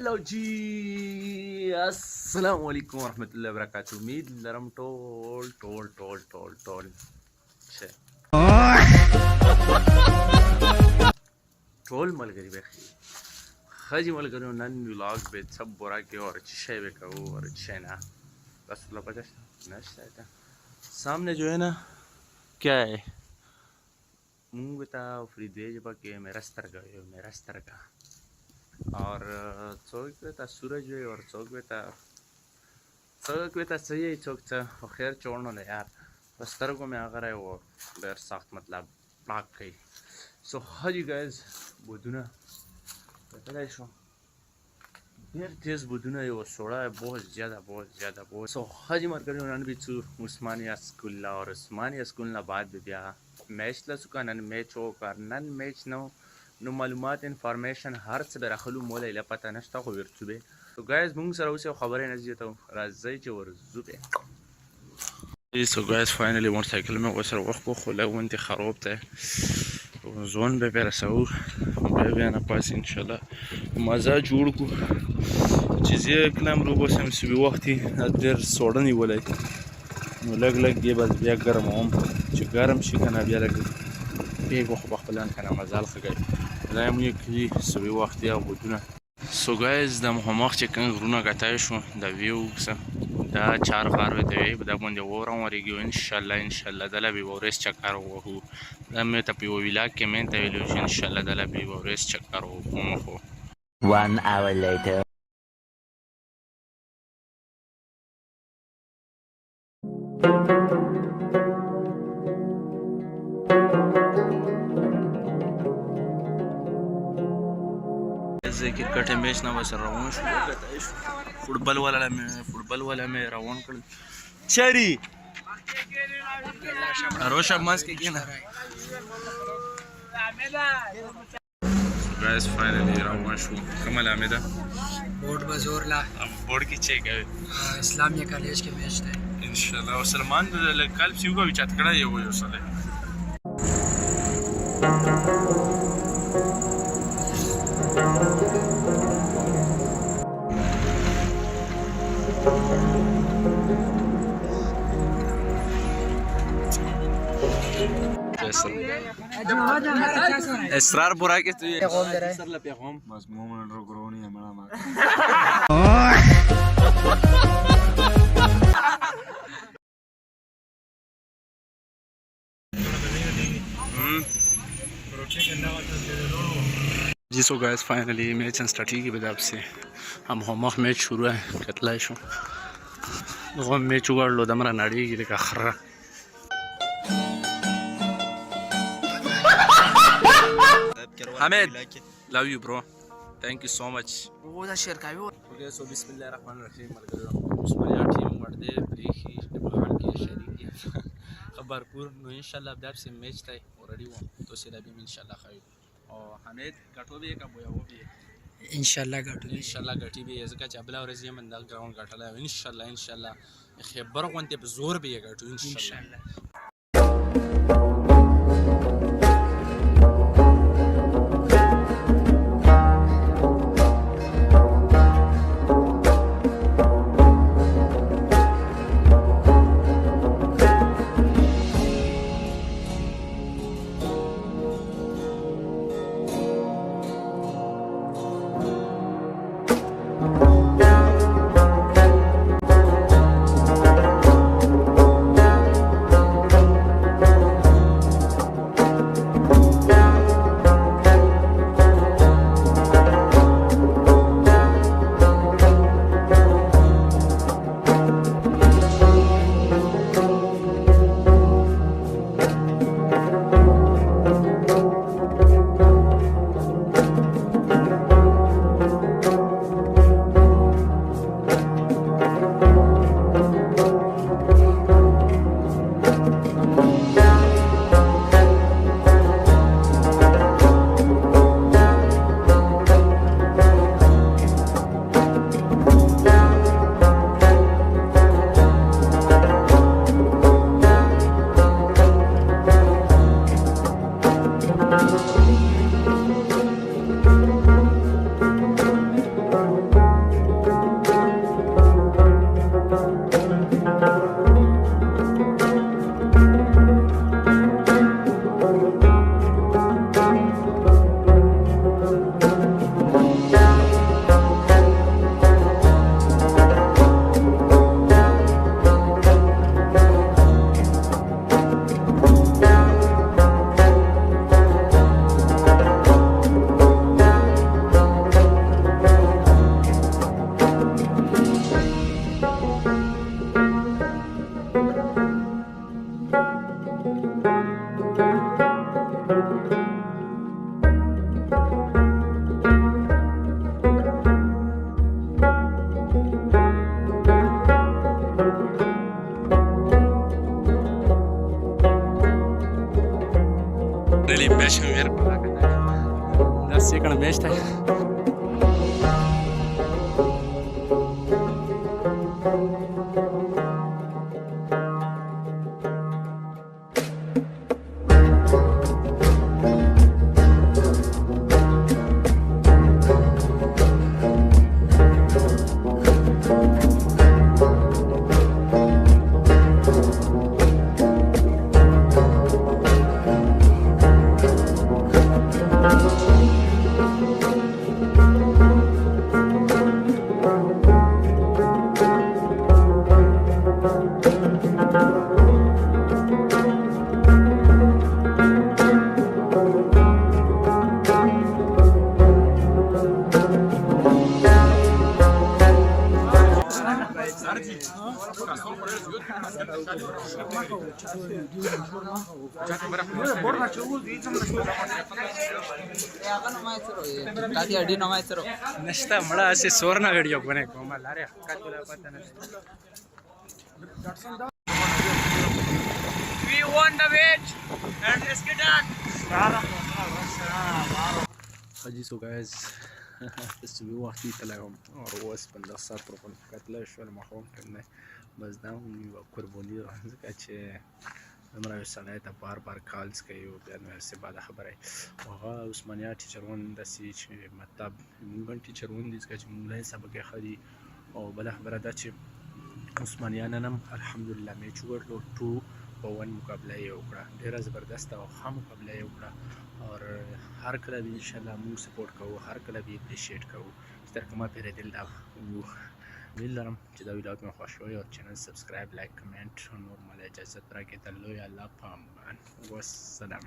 हेलो जी, अस्सलाम वालेकुम वरहमतुल्लाहि वबरकातुहू। उम्मीद लरम toll toll toll toll toll toll मलगरी बेखी खजी मलगरी नन व्लॉग बे सब बोरा के और अच्छे बे का और अच्छे ना बस लपटा नशा था सामने जो है ना क्या है मुंह बता फ्रीदेज बके मेरा स्तर का और चौक बेता सूरज वे और चौक बेता सही है चौक था और खैर छोड़ना ले यार बस्तर को मैं अगर है वो बेर सख्त मतलब प्लाक गई सो हाजी गाइस बुधुना पता है शो बेर तेज बुधुना ये वो सोड़ा है बहुत ज़्यादा सो हाजी मार्केट में भी चू उस्मानिया स्कूल ला और उस्मानिया स्कूल ना बाद भी दिया मैच ला सुका नन मैच हो कर नन मैच नो नो मालूमात इन्फॉर्मेशन हर से बरखलू मोला इला पता नष्टा हो विरचुबे तो गाइस मुंग सर उसे खबरें नजर तो राजई च और जुबे सो गाइस फाइनली मोटरसाइकिल में वसर वक्त को खुला वंत खराब था जोन पे पेरा सऊ बे अना पास इंशाल्लाह मजा जोड़ को चीजें कलम रोबो से भी वक्त ही अदर सोडनी बोले लग ये बस बिया गरम हम गरम शिकना बिया लग بيجو خبخلان كان مازال خجاي لا يمكن سوي وقت يا بدنا سو جايز دا مهمخ چې کن غرونه غتای شو دا ویو دا چار غار دی بدا باندې ورم ورګو ان شاء الله دلا به ورس چکر وو دا مې ته په ویلا کې مې ته ویلو ان شاء الله دلا به ورس چکر وو 1 hour later क्रिकेट मैच ना बस रोन फुटबॉल वाला में रोन कर चरी रोशा मस के ना गाइस फाइनली रोन शो कमल आमेदा बोर्ड बजोर ला बोर्ड की चेक है इस्लामिया कॉलेज के मैच थे इंशाल्लाह और सलमान कल सीगा विचार करा ये वो सले اسرار برا के तू सर ला पैगाम बस मोमन रो ग्रोनी है मेरा मां जी so guys finally match start की बजाब से हम होमवर्क मैच शुरू है कतला शो वो मैच उगाड़ लो दमरा नाड़ी की का खर्रा Hamid, love you bro. Thank you so much. वो दा शेयर का वो ओके सो बिस्मिल्लाहिर्रहमानिर्रहीम मलगलो उस्मानिया टीम वर्दे प्रीखी बहार की शरीक खबरपुर नो इंशाल्लाह अब से मैच था ऑलरेडी वो तो से भी इंशाल्लाह खाई और हमीद गटो भी का बोया वो भी इंशाल्लाह गटी भी इसका चबला और ये मंदा ग्राउंड गटला इंशाल्लाह खबर कोनते जोर भी गटो इंशाल्लाह شو غير دا سیکنډ میچ دی نشته مړه اسې سور نه ویډیو بنې کومه لارې حقیقت ولا پته نشته We won the match and let's get on. Haji so guys بس وی وختي تلاهم او اوس 15 ساعت پر کتل شو المحروم کنه بس دا یو قرباني ځکه چې زموږ سړی ته بار کالز کوي او بیا نو څه بعد خبره هغه عثمانیا ټیچرون د سی چې مطلب موږ ټیچرون دي چې موږ له سبق خري او بل خبره ده چې عثمانیا نن الحمدلله میچ ورلو 2-1 مقابله یې وکړه ډیره زبردست او ښه مقابله یې وکړه او هر کله به ان شاء الله موږ سپورټ کوو هر کله به اپریشیټ کوو ستر کومه پیره دل دا ویل لرم چې دا ویډیو مې خوښ شوی او چینل سبسکرایب لایک کمنټ نور مال اجازه راکې ته لوی الله پامان والسلام